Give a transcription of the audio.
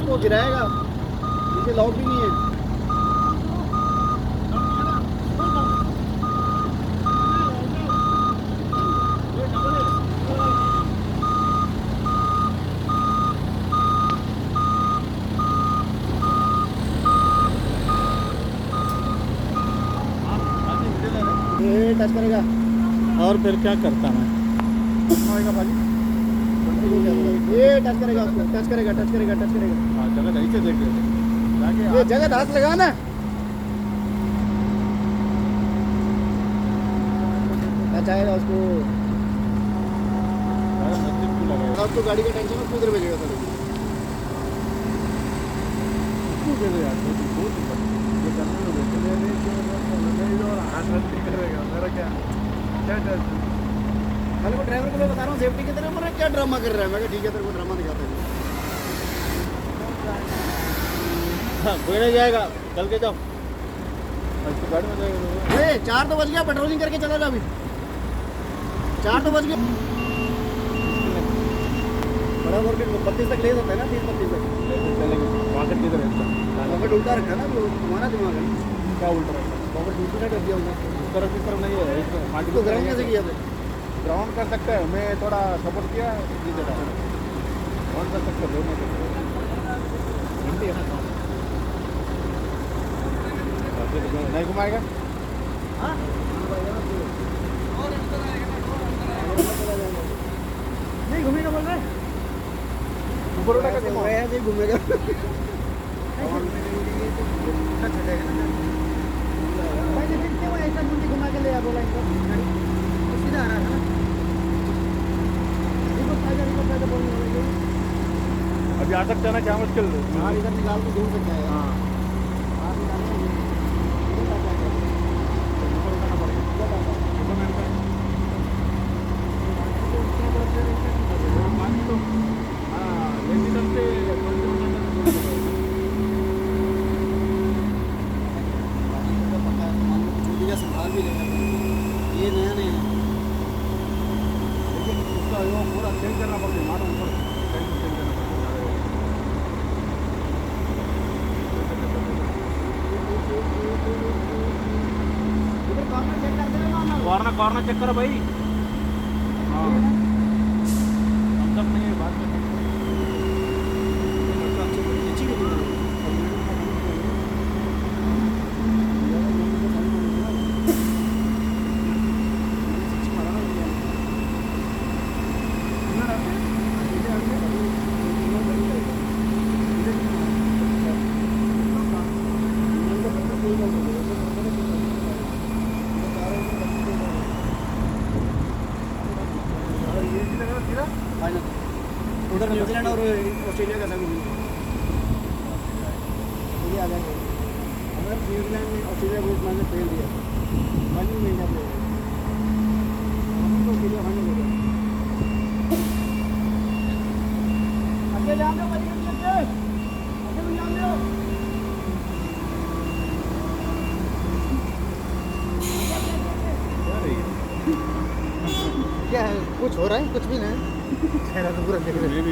वो गिराएगा, नीचे लॉक भी नहीं है। ये टच करेगा और फिर क्या करता मैं? आएगा भाजी, ये टच करेगा उसको, टच करेगा, टच करेगा, टच करेगा। हाँ जगह सही से देख लेते ये जगह हाथ लगा ना, टच आएगा उसको। अब तो गाड़ी का टेंशन है, किधर भेजेगा तो मेरा क्या मैंने को ड्राइवर को मैं बता रहा हूँ सेफ्टी की तरह, बोल रहा है क्या ड्रामा कर रहा है। मैं कहा ठीक है तेरे को ड्रामा दिखाता है। हाँ कोई नहीं जाएगा, चल के जाओ। तो गाड़ी में जाएगा। अरे 4 तो बज गया, पेट्रोलिंग करके चला जा अभी। 4 तो बज गया। बड़ा मार्केट 32 तक ले सकता है ना, 30-32 तक चलेंगे। मार्केट किधर है? पॉकेट उल्टा रखा है ना, वो तुम्हारा दिमाग है। क्या उल्टा रखा? पॉकेट दूसरी साइड रख दिया होगा। इस तरफ नहीं है, इस मार्केट तो ग्राउंड कैसे किया था? ग्राउंड कर सकते हैं, मैं थोड़ा सपोर्ट किया ग्राउंड कर सकते हैं। नहीं घुमाएगा। हाँ नहीं घूमेगा, बोल रहे ऊपर उठा के घुमाओ। ऐसे घूमेगा। ऐसा घुमा के ले आ, बोला इनको सीधा आ रहा था ना। अभी आ सकते हैं ना, क्या मुश्किल? हाँ इधर निकाल के घूम सकता है। हाँ संभाल भी लेगा, ये नया नहीं है। लेकिन उसका वो पूरा चेंज करना पड़ता है, मानो ऊपर चेंज करना पड़ता है। कॉर्नर चेक करो भाई। हाँ हम तक नहीं है, बात करना। उधर न्यूजीलैंड और ऑस्ट्रेलिया का संग ये आ जाएगा। अगर न्यूजीलैंड ने ऑस्ट्रेलिया को मैंने फेल दिया, फाइनल में इंडिया प्लेयर हम तो ऑस्ट्रेलिया फाइनल हो गया। आगे जान दो भाई, आगे जान दो। क्या है, कुछ हो रहा है? कुछ भी नहीं, चेहरा तो पूरा देख रहे हैं।